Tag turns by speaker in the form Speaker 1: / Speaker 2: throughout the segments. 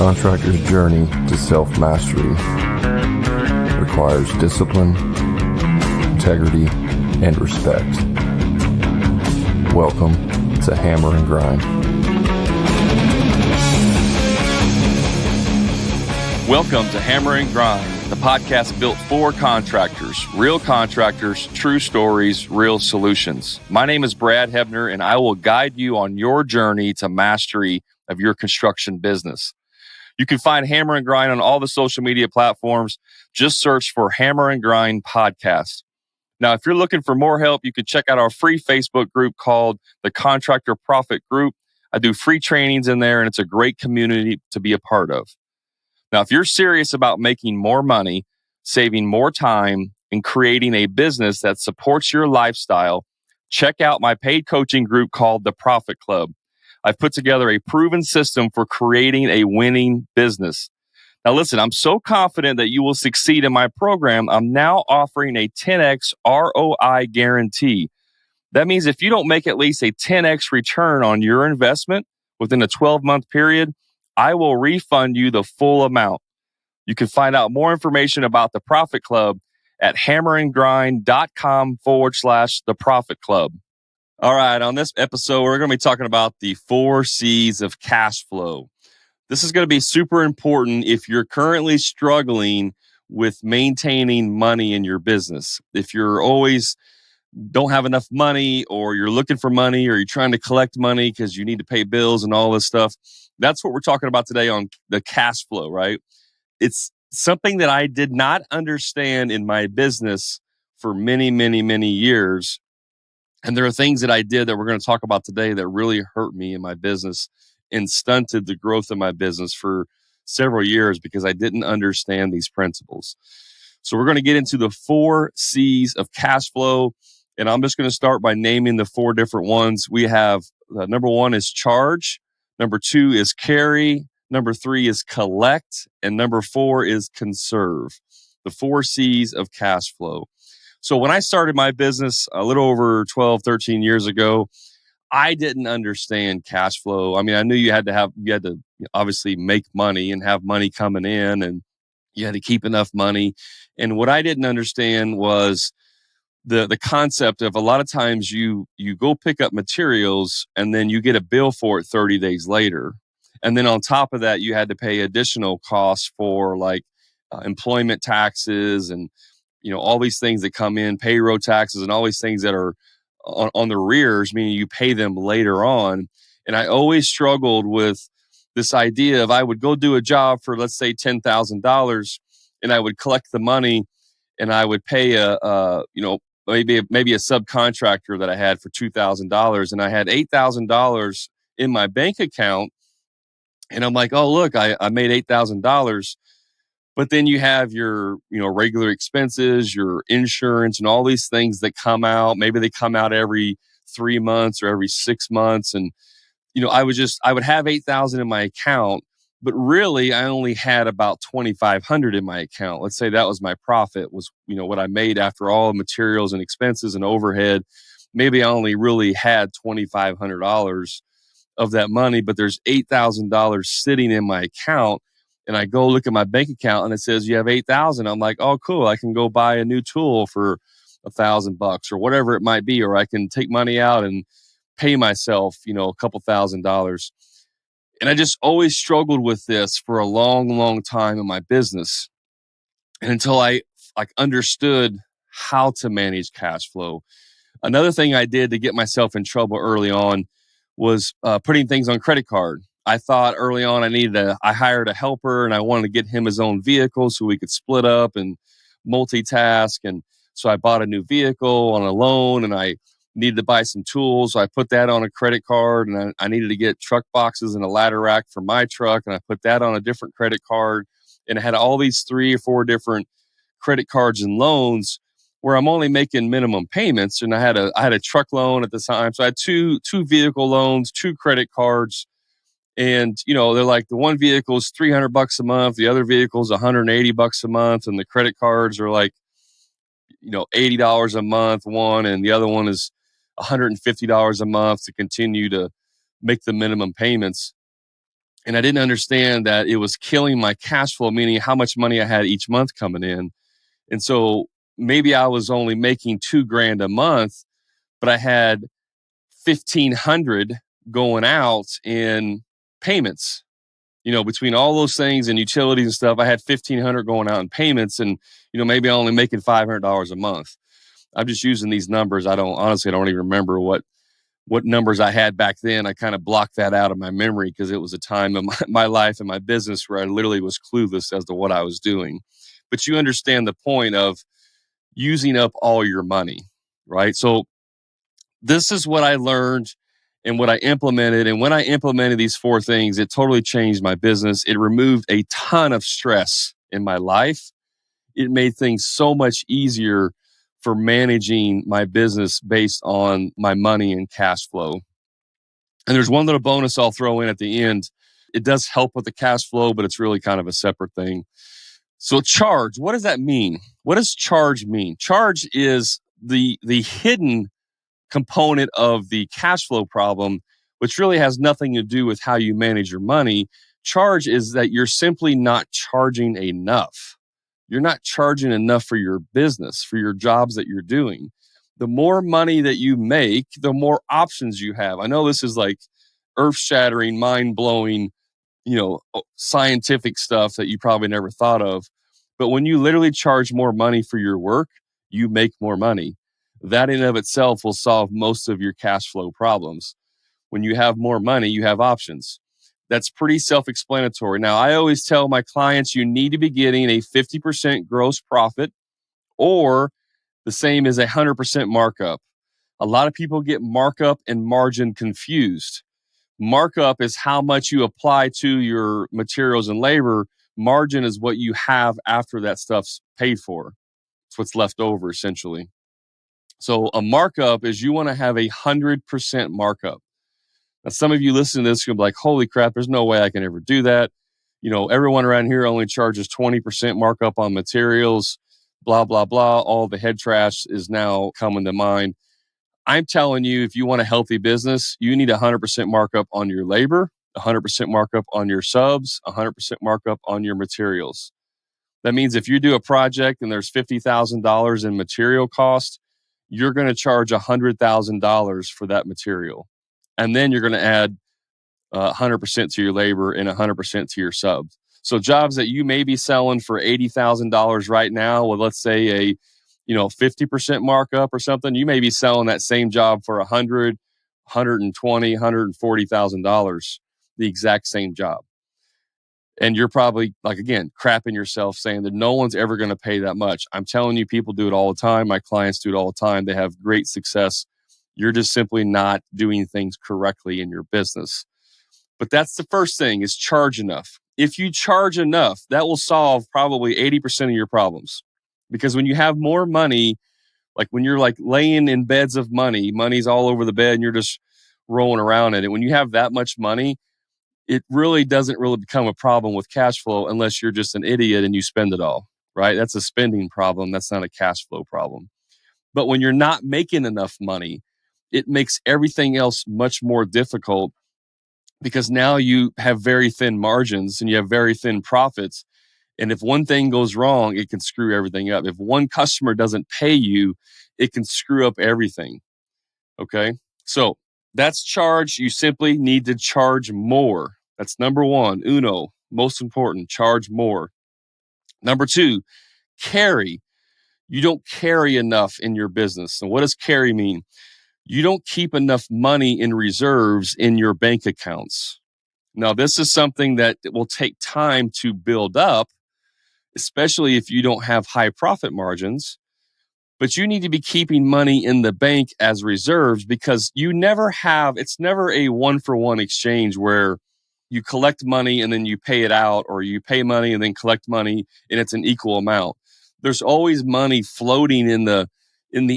Speaker 1: contractor's journey to self-mastery requires discipline, integrity, and respect. Welcome to Hammer and Grind.
Speaker 2: Welcome to Hammer and Grind, the podcast built for contractors, true stories, real solutions. My name is Brad Hebner, and I will guide you on your journey to mastery of your construction business. You can find Hammer and Grind on all the social media platforms. Just search for Hammer and Grind Podcast. Now, if you're looking for more help, you can check out our free Facebook group called the Contractor Profit Group. I do free trainings in there, and it's a great community to be a part of. Now, if you're serious about making more money, saving more time, and creating a business that supports your lifestyle, check out my paid coaching group called the Profit Club. I've put together a proven system for creating a winning business. Now, listen, I'm so confident that you will succeed in my program. I'm now offering a 10x ROI guarantee. That means if you don't make at least a 10x return on your investment within a 12-month period, I will refund you the full amount. You can find out more information about the Profit Club at hammerandgrind.com/the Profit Club. All right, on this episode, we're going to be talking about the 4 C's of cash flow. This is going to be super important if you're currently struggling with maintaining money in your business. If you're always don't have enough money, or you're looking for money, or you're trying to collect money because you need to pay bills and all this stuff, that's what we're talking about today on the cash flow, right? It's something that I did not understand in my business for many, many, many years. And there are things that I did that we're going to talk about today that really hurt me in my business and stunted the growth of my business for several years because I didn't understand these principles. So we're going to get into the 4 C's of cash flow. And I'm just going to start by naming the 4 different ones. We have number 1 is charge. Number 2 is carry. Number 3 is collect. And number 4 is conserve. The 4 C's of cash flow. So when I started my business a little over 12, 13 years ago, I didn't understand cash flow. I mean, I knew you had to obviously make money and have money coming in, and you had to keep enough money. And what I didn't understand was the concept of a lot of times you go pick up materials and then you get a bill for it 30 days later. And then on top of that, you had to pay additional costs for like employment taxes and all these things that come in, payroll taxes and all these things that are on the rears, meaning you pay them later on. And I always struggled with this idea of I would go do a job for, let's say, $10,000, and I would collect the money and I would pay maybe a subcontractor that I had for $2,000, and I had $8,000 in my bank account. And I'm like, oh, look, I made $8,000. But then you have your, regular expenses, your insurance, and all these things that come out. Maybe they come out every 3 months or every 6 months. And, I would have $8,000 in my account, but really I only had about $2,500 in my account. Let's say that was my profit, was, what I made after all the materials and expenses and overhead. Maybe I only really had $2,500 of that money, but there's $8,000 sitting in my account. And I go look at my bank account and it says you have $8,000. I'm like, oh, cool. I can go buy a new tool for $1,000 or whatever it might be, or I can take money out and pay myself, a couple $1,000s. And I just always struggled with this for a long, long time in my business. And until I understood how to manage cash flow. Another thing I did to get myself in trouble early on was putting things on credit card. I thought early on I hired a helper and I wanted to get him his own vehicle so we could split up and multitask. And so I bought a new vehicle on a loan, and I needed to buy some tools. So I put that on a credit card, and I needed to get truck boxes and a ladder rack for my truck. And I put that on a different credit card, and I had all these 3 or 4 different credit cards and loans where I'm only making minimum payments. And I had a truck loan at the time. So I had two vehicle loans, 2 credit cards. And, they're like, the one vehicle is $300 a month. The other vehicle is $180 a month. And the credit cards are like, $80 a month one. And the other one is $150 a month to continue to make the minimum payments. And I didn't understand that it was killing my cash flow, meaning how much money I had each month coming in. And so maybe I was only making $2,000 a month, but I had 1,500 going out in payments. Between all those things and utilities and stuff, I had 1,500 going out in payments, and maybe I'm only making $500 a month. I'm just using these numbers. I don't even remember what numbers I had back then. I kind of blocked that out of my memory because it was a time of my life and my business where I literally was clueless as to what I was doing. But you understand the point of using up all your money, right? So this is what I learned and what I implemented. And when I implemented these 4 things, it totally changed my business. It removed a ton of stress in my life. It made things so much easier for managing my business based on my money and cash flow. And there's one little bonus I'll throw in at the end. It does help with the cash flow, but it's really kind of a separate thing. So charge, what does that mean? What does charge mean? Charge is the hidden component of the cash flow problem, which really has nothing to do with how you manage your money. Charge is that you're simply not charging enough. You're not charging enough for your business, for your jobs that you're doing. The more money that you make, the more options you have. I know this is like earth-shattering, mind-blowing, scientific stuff that you probably never thought of. But when you literally charge more money for your work, you make more money. That in and of itself will solve most of your cash flow problems. When you have more money, you have options. That's pretty self-explanatory. Now, I always tell my clients you need to be getting a 50% gross profit or the same as 100% markup. A lot of people get markup and margin confused. Markup is how much you apply to your materials and labor. Margin is what you have after that stuff's paid for. It's what's left over, essentially. So a markup is you want to have 100% markup. Now, some of you listening to this, you'll be like, holy crap, there's no way I can ever do that. Everyone around here only charges 20% markup on materials, blah, blah, blah. All the head trash is now coming to mind. I'm telling you, if you want a healthy business, you need 100% markup on your labor, 100% markup on your subs, 100% markup on your materials. That means if you do a project and there's $50,000 in material cost, you're going to charge $100,000 for that material. And then you're going to add 100% to your labor and 100% to your subs. So jobs that you may be selling for $80,000 right now, with let's say a 50% markup or something, you may be selling that same job for $100,000, $120,000, $140,000, the exact same job. And you're probably, like, again, crapping yourself saying that no one's ever going to pay that much. I'm telling you, people do it all the time. My clients do it all the time. They have great success. You're just simply not doing things correctly in your business. But that's the first thing, is charge enough. If you charge enough, that will solve probably 80% of your problems. Because when you have more money, like when you're like laying in beds of money's all over the bed and you're just rolling around in it. When you have that much money, it really doesn't really become a problem with cash flow unless you're just an idiot and you spend it all, right? That's a spending problem. That's not a cash flow problem. But when you're not making enough money, it makes everything else much more difficult, because now you have very thin margins and you have very thin profits. And if one thing goes wrong, it can screw everything up. If one customer doesn't pay you, it can screw up everything. Okay? So that's charge. You simply need to charge more. That's number one. Uno, most important, charge more. Number two, carry. You don't carry enough in your business. And what does carry mean? You don't keep enough money in reserves in your bank accounts. Now, this is something that will take time to build up, especially if you don't have high profit margins. But you need to be keeping money in the bank as reserves, because it's never a one-for-one exchange where you collect money and then you pay it out, or you pay money and then collect money and it's an equal amount. There's always money floating in the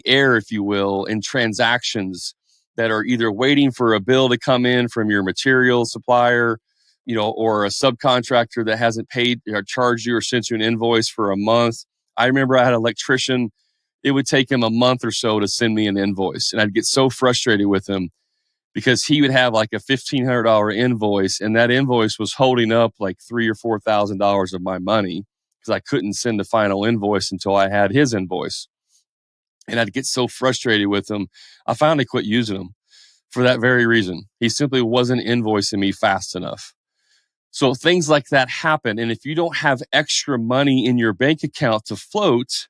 Speaker 2: air, if you will, in transactions that are either waiting for a bill to come in from your material supplier, or a subcontractor that hasn't paid or charged you or sent you an invoice for a month. I remember I had an electrician. It would take him a month or so to send me an invoice, and I'd get so frustrated with him. because he would have like a $1,500 invoice, and that invoice was holding up like $3,000 or $4,000 of my money because I couldn't send the final invoice until I had his invoice. And I'd get so frustrated with him, I finally quit using him for that very reason. He simply wasn't invoicing me fast enough. So things like that happen. And if you don't have extra money in your bank account to float,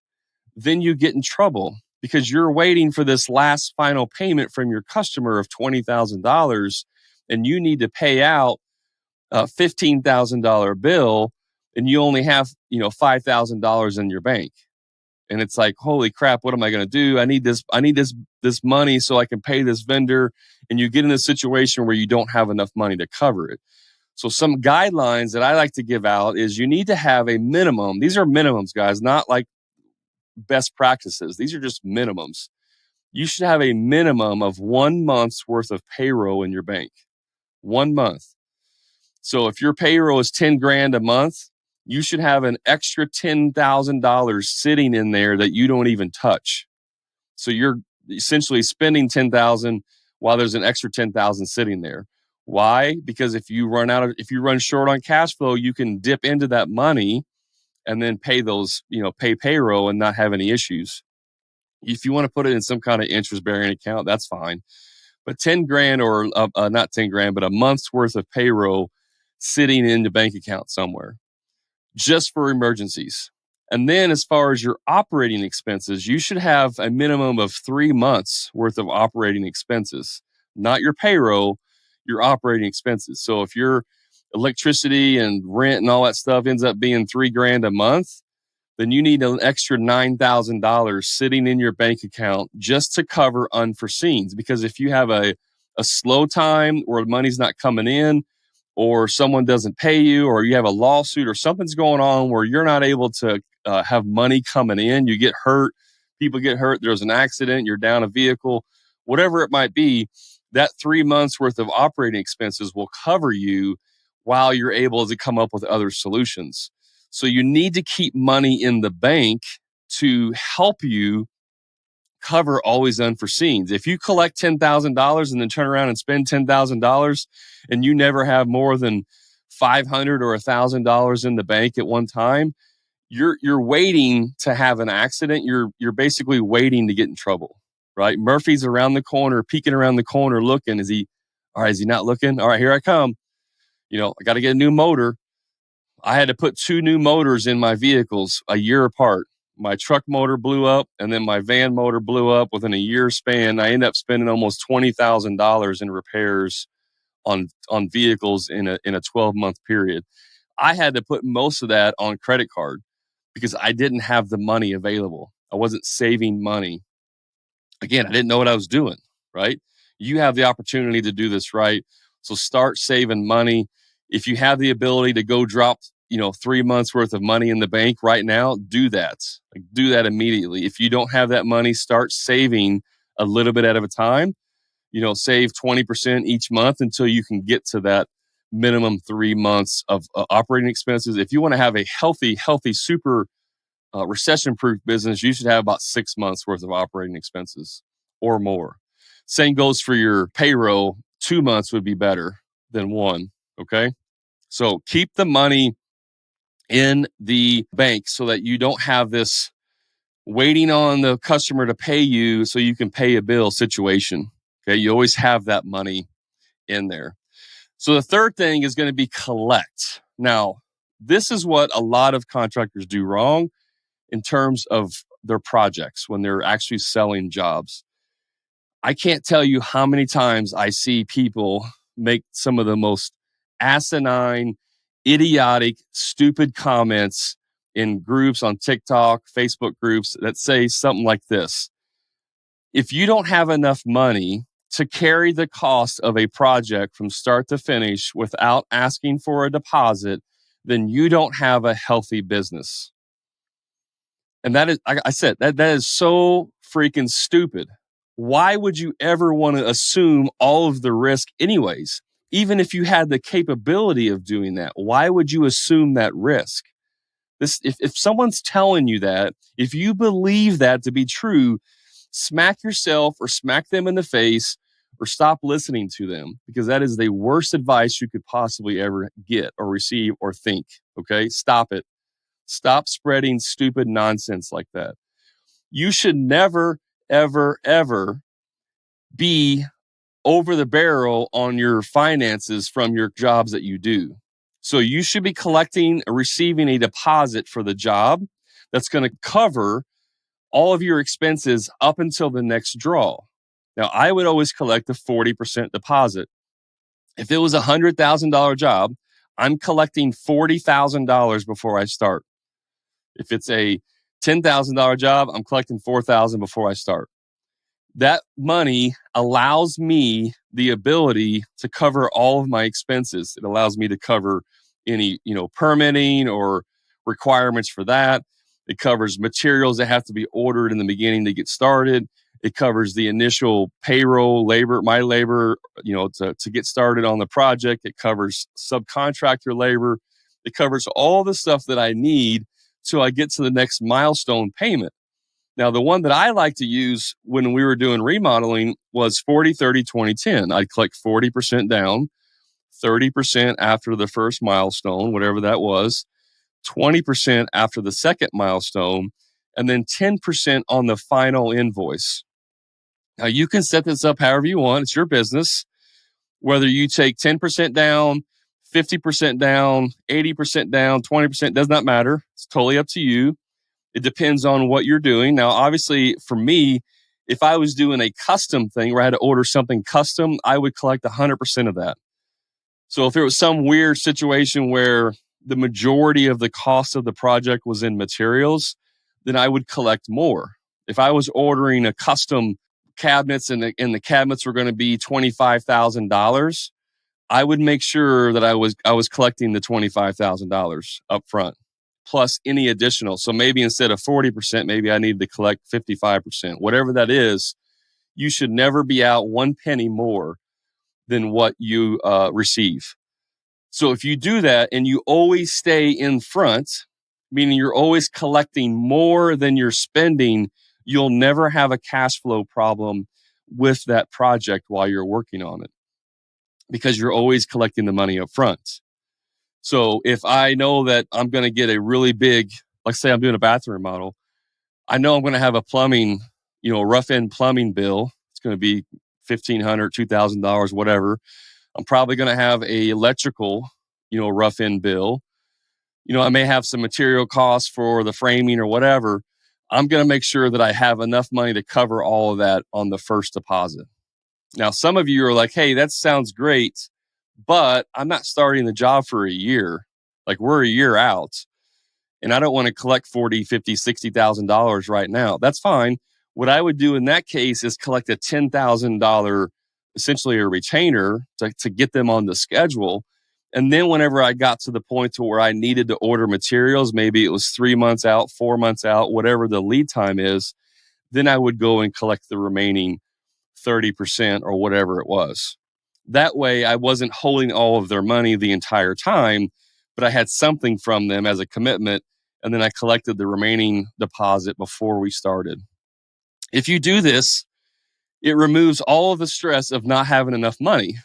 Speaker 2: then you get in trouble because you're waiting for this last final payment from your customer of $20,000, and you need to pay out a $15,000 bill, and you only have, $5,000 in your bank. And it's like, holy crap, what am I going to do? I need this money so I can pay this vendor. And you get in a situation where you don't have enough money to cover it. So some guidelines that I like to give out is you need to have a minimum. These are minimums, guys, not like best practices. These are just minimums. You should have a minimum of 1 month's worth of payroll in your bank. 1 month. So if your payroll is 10 grand a month, you should have an extra $10,000 sitting in there that you don't even touch. So you're essentially spending 10,000 while there's an extra 10,000 sitting there. Why? Because if you run short on cash flow, you can dip into that money and then pay payroll and not have any issues. If you want to put it in some kind of interest bearing account, that's fine. But 10 grand or not 10 grand, but a month's worth of payroll sitting in the bank account somewhere just for emergencies. And then as far as your operating expenses, you should have a minimum of 3 months worth of operating expenses, not your payroll, your operating expenses. So if your electricity and rent and all that stuff ends up being $3 grand a month, then you need an extra $9,000 sitting in your bank account just to cover unforeseens. Because if you have a slow time or money's not coming in, or someone doesn't pay you, or you have a lawsuit or something's going on where you're not able to have money coming in, you get hurt, people get hurt, there's an accident, you're down a vehicle, whatever it might be, that 3 months worth of operating expenses will cover you while you're able to come up with other solutions. So you need to keep money in the bank to help you cover all these unforeseens. If you collect $10,000 and then turn around and spend $10,000 and you never have more than $500 or $1,000 in the bank at one time, you're waiting to have an accident. You're basically waiting to get in trouble, right? Murphy's around the corner, peeking around the corner, looking. Is he not looking? All right, here I come. I got to get a new motor. I had to put 2 new motors in my vehicles a year apart. My truck motor blew up, and then my van motor blew up within a year span. I ended up spending almost $20,000 in repairs on vehicles in a 12-month period. I had to put most of that on credit card because I didn't have the money available. I wasn't saving money. Again, I didn't know what I was doing, right? You have the opportunity to do this, right? So start saving money. If you have the ability to go drop 3 months worth of money in the bank right now, do that. Do that immediately. If you don't have that money, start saving a little bit at a time. Save 20% each month until you can get to that minimum 3 months of operating expenses. If you want to have a healthy, super recession-proof business, you should have about 6 months worth of operating expenses or more. Same goes for your payroll. 2 months would be better than 1. Okay. So keep the money in the bank so that you don't have this waiting on the customer to pay you so you can pay a bill situation. Okay. You always have that money in there. So the third thing is going to be collect. Now, this is what a lot of contractors do wrong in terms of their projects when they're actually selling jobs. I can't tell you how many times I see people make some of the most asinine, idiotic, stupid comments in groups on TikTok, Facebook groups that say something like this. If you don't have enough money to carry the cost of a project from start to finish without asking for a deposit, then you don't have a healthy business. And that is, like I said, that is so freaking stupid. Why would you ever want to assume all of the risk anyways? Even if you had the capability of doing that, why would you assume that risk? If someone's telling you that, if you believe that to be true, smack yourself or smack them in the face or stop listening to them, because that is the worst advice you could possibly ever get or receive or think. Okay. Stop it. Stop spreading stupid nonsense like that. You should never, ever, ever be over the barrel on your finances from your jobs that you do. So you should be collecting or receiving a deposit for the job that's going to cover all of your expenses up until the next draw. Now, I would always collect a 40% deposit. If it was a $100,000 job, I'm collecting $40,000 before I start. If it's a $10,000 job, I'm collecting $4,000 before I start. That money allows me the ability to cover all of my expenses. It allows me to cover any, permitting or requirements for that. It covers materials that have to be ordered in the beginning to get started. It covers the initial payroll, my labor, to get started on the project. It covers subcontractor labor. It covers all the stuff that I need till I get to the next milestone payment. Now, the one that I like to use when we were doing remodeling was 40, 30, 20, 10. I'd collect 40% down, 30% after the first milestone, whatever that was, 20% after the second milestone, and then 10% on the final invoice. Now, you can set this up however you want. It's your business. Whether you take 10% down, 50% down, 80% down, 20%, does not matter. It's totally up to you. It depends on what you're doing. Now, obviously, for me, if I was doing a custom thing where I had to order something custom, I would collect 100% of that. So if there was some weird situation where the majority of the cost of the project was in materials, then I would collect more. If I was ordering a custom cabinets and the cabinets were going to be $25,000, I would make sure that I was collecting the $25,000 up front, plus any additional. So maybe instead of 40%, maybe I need to collect 55%. Whatever that is, you should never be out one penny more than what you receive. So if you do that and you always stay in front, meaning you're always collecting more than you're spending, you'll never have a cash flow problem with that project while you're working on it, because you're always collecting the money up front. So if I know that I'm going to get a really big, like say I'm doing a bathroom remodel, I know I'm going to have a plumbing, rough end plumbing bill. It's going to be $1,500, $2,000, whatever. I'm probably going to have a electrical, rough end bill. I may have some material costs for the framing or whatever. I'm going to make sure that I have enough money to cover all of that on the first deposit. Now, some of you are like, hey, that sounds great, but I'm not starting the job for a year. Like, we're a year out and I don't want to collect $40,000, $50,000, $60,000 right now. That's fine. What I would do in that case is collect a $10,000, essentially a retainer to get them on the schedule. And then whenever I got to the point to where I needed to order materials, maybe it was 3 months out, 4 months out, whatever the lead time is, then I would go and collect the remaining 30% or whatever it was. That way I wasn't holding all of their money the entire time, but I had something from them as a commitment. And then I collected the remaining deposit before we started. If you do this, it removes all of the stress of not having enough money,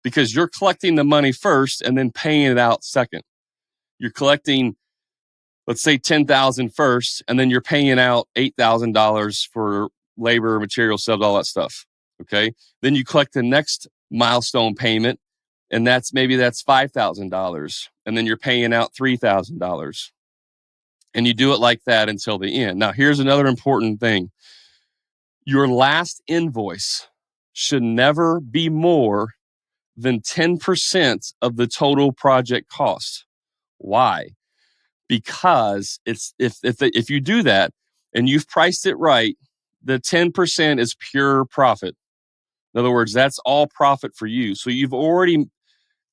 Speaker 2: because you're collecting the money first and then paying it out second. You're collecting, let's say $10,000 first, and then you're paying out $8,000 for labor, material, subs, all that stuff. Okay. Then you collect the next milestone payment, and that's $5,000. And then you're paying out $3,000. And you do it like that until the end. Now, here's another important thing. Your last invoice should never be more than 10% of the total project cost. Why? Because if you do that and you've priced it right, the 10% is pure profit. In other words, that's all profit for you. So you've already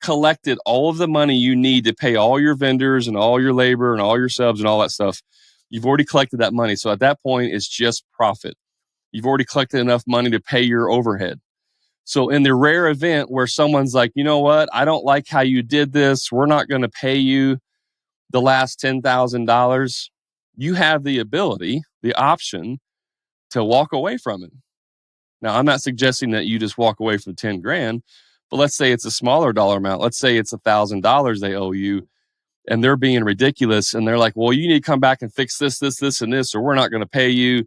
Speaker 2: collected all of the money you need to pay all your vendors and all your labor and all your subs and all that stuff. You've already collected that money. So at that point, it's just profit. You've already collected enough money to pay your overhead. So in the rare event where someone's like, you know what, I don't like how you did this, we're not going to pay you the last $10,000, you have the ability, the option to walk away from it. Now, I'm not suggesting that you just walk away from 10 grand, but let's say it's a smaller dollar amount. Let's say it's $1,000 they owe you, and they're being ridiculous. And they're like, well, you need to come back and fix this, and this, or we're not going to pay you.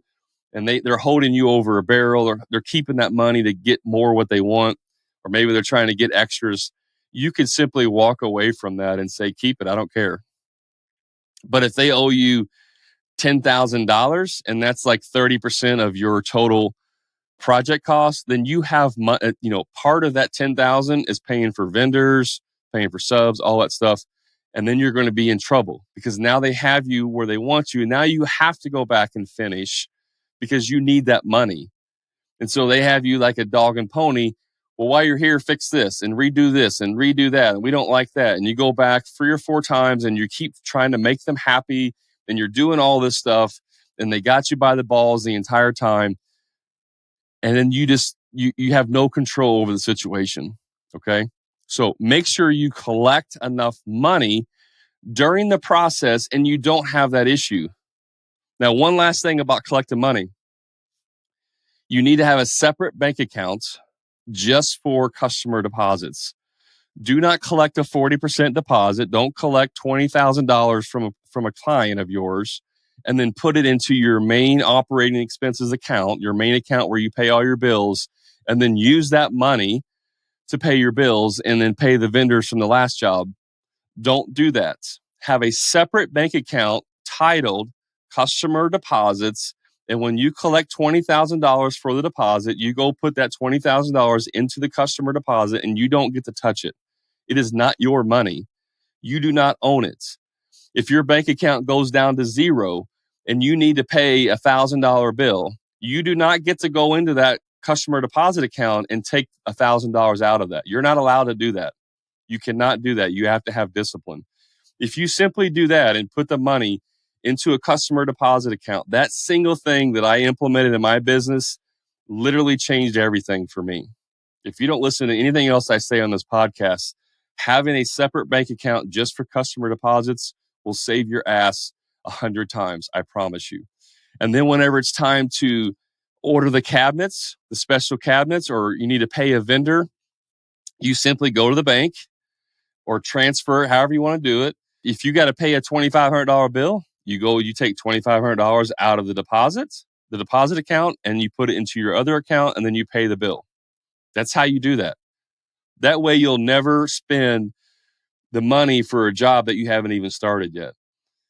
Speaker 2: And they're holding you over a barrel, or they're keeping that money to get more what they want, or maybe they're trying to get extras. You can simply walk away from that and say, keep it, I don't care. But if they owe you $10,000 and that's like 30% of your total project cost, then you have, part of that 10,000 is paying for vendors, paying for subs, all that stuff. And then you're going to be in trouble because now they have you where they want you. And now you have to go back and finish because you need that money. And so they have you like a dog and pony. Well, while you're here, fix this and redo that. And we don't like that. And you go back 3 or 4 times and you keep trying to make them happy. And you're doing all this stuff and they got you by the balls the entire time. And then you have no control over the situation. Okay. So make sure you collect enough money during the process and you don't have that issue. Now, one last thing about collecting money. You need to have a separate bank account just for customer deposits. Do not collect a 40% deposit. Don't collect $20,000 from a client of yours and then put it into your main operating expenses account, your main account where you pay all your bills, and then use that money to pay your bills and then pay the vendors from the last job. Don't do that. Have a separate bank account titled customer deposits. And when you collect $20,000 for the deposit, you go put that $20,000 into the customer deposit and you don't get to touch it. It is not your money. You do not own it. If your bank account goes down to zero and you need to pay a $1,000 bill, you do not get to go into that customer deposit account and take $1,000 out of that. You're not allowed to do that. You cannot do that. You have to have discipline. If you simply do that and put the money into a customer deposit account, that single thing that I implemented in my business literally changed everything for me. If you don't listen to anything else I say on this podcast, having a separate bank account just for customer deposits will save your ass 100 times. I promise you. And then whenever it's time to order the cabinets, the special cabinets, or you need to pay a vendor, you simply go to the bank or transfer it, however you want to do it. If you got to pay a $2,500 bill, you take $2,500 out of the deposit account, and you put it into your other account, and then you pay the bill. That's how you do that. That way you'll never spend the money for a job that you haven't even started yet.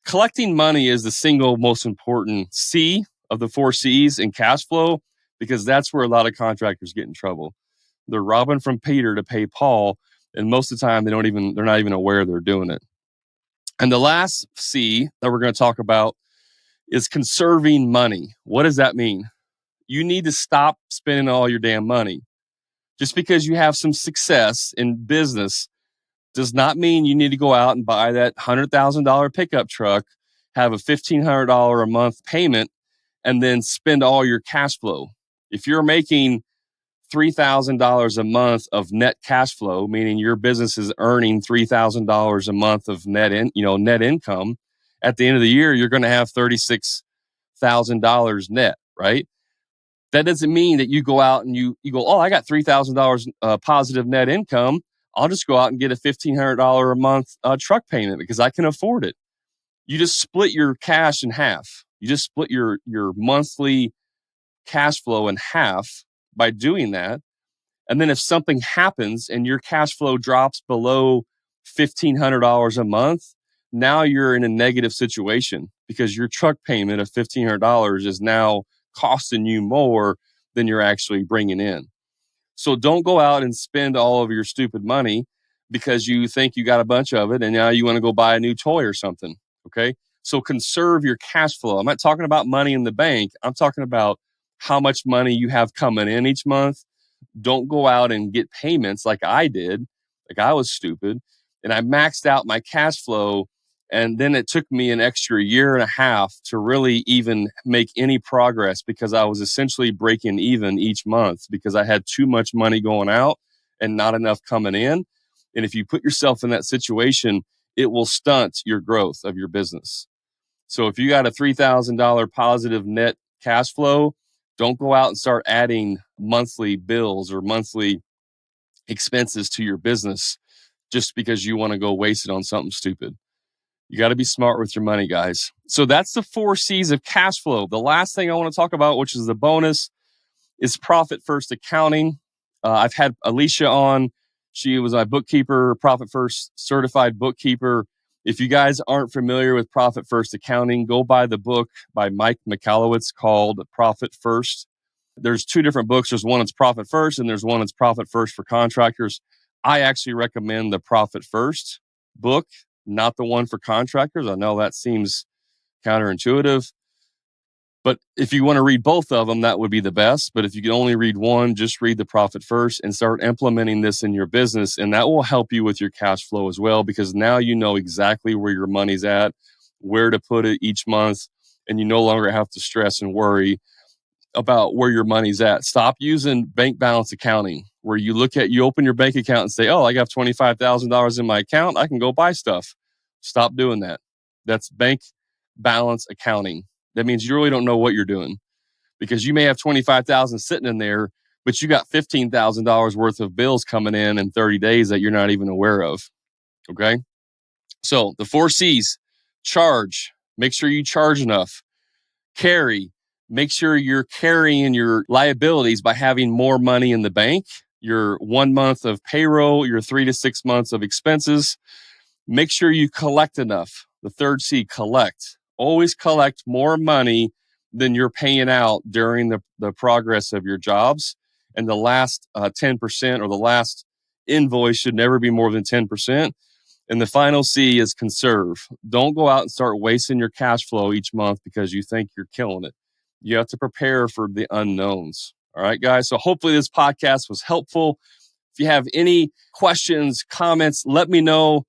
Speaker 2: Collecting money is the single most important C of the 4 C's in cash flow, because that's where a lot of contractors get in trouble. They're robbing from Peter to pay Paul, and most of the time they're not even aware they're doing it. And the last C that we're going to talk about is conserving money. What does that mean? You need to stop spending all your damn money. Just because you have some success in business does not mean you need to go out and buy that $100,000 pickup truck, have a $1,500 a month payment, and then spend all your cash flow. If you're making $3,000 a month of net cash flow, meaning your business is earning $3,000 a month of net income, at the end of the year, you're going to have $36,000 net, right? That doesn't mean that you go out and you go, oh, I got $3,000 positive net income. I'll just go out and get a $1,500 a month truck payment because I can afford it. You just split your cash in half. You just split your monthly cash flow in half by doing that. And then if something happens and your cash flow drops below $1,500 a month, now you're in a negative situation because your truck payment of $1,500 is now costing you more than you're actually bringing in. So don't go out and spend all of your stupid money because you think you got a bunch of it and now you want to go buy a new toy or something. Okay. So conserve your cash flow. I'm not talking about money in the bank. I'm talking about how much money you have coming in each month. Don't go out and get payments like I did. Like I was stupid. And I maxed out my cash flow. And then it took me an extra year and a half to really even make any progress because I was essentially breaking even each month because I had too much money going out and not enough coming in. And if you put yourself in that situation, it will stunt your growth of your business. So if you got a $3,000 positive net cash flow, Don't go out and start adding monthly bills or monthly expenses to your business just because you want to go waste it on something stupid. You got to be smart with your money, guys. So that's the 4 C's of cash flow. The last thing I want to talk about, which is the bonus, is profit first accounting. I've had Alicia on. She was my bookkeeper, profit first certified bookkeeper. If you guys aren't familiar with profit first accounting, go buy the book by Mike Michalowicz called Profit First. There's 2 different books. There's one that's Profit First, and there's one that's Profit First for Contractors. I actually recommend the Profit First book, not the one for contractors. I know that seems counterintuitive, but if you want to read both of them, that would be the best. But if you can only read one, just read the Profit First and start implementing this in your business. And that will help you with your cash flow as well, because now you know exactly where your money's at, where to put it each month, and you no longer have to stress and worry about where your money's at. Stop using bank balance accounting, where you open your bank account and say, oh, I got $25,000 in my account. I can go buy stuff. Stop doing that. That's bank balance accounting. That means you really don't know what you're doing, because you may have $25,000 sitting in there, but you got $15,000 worth of bills coming in 30 days that you're not even aware of. Okay. So the 4 C's: charge. Make sure you charge enough. Carry. Make sure you're carrying your liabilities by having more money in the bank, your 1 month of payroll, your 3 to 6 months of expenses. Make sure you collect enough. The 3rd C, collect. Always collect more money than you're paying out during the progress of your jobs. And the last 10% or the last invoice should never be more than 10%. And the final C is conserve. Don't go out and start wasting your cash flow each month because you think you're killing it. You have to prepare for the unknowns. All right, guys. So hopefully this podcast was helpful. If you have any questions, comments, let me know.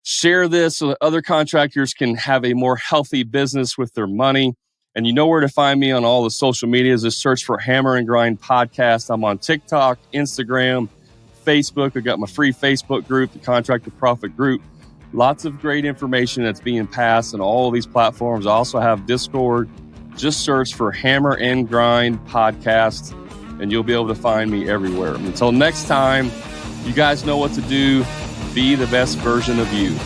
Speaker 2: Share this so that other contractors can have a more healthy business with their money. And you know where to find me on all the social medias. Just search for Hammer and Grind Podcast. I'm on TikTok, Instagram, Facebook. I got my free Facebook group, the Contractor Profit Group. Lots of great information that's being passed on all of these platforms. I also have Discord. Just search for Hammer and Grind Podcast, and you'll be able to find me everywhere. Until next time, you guys know what to do. Be the best version of you.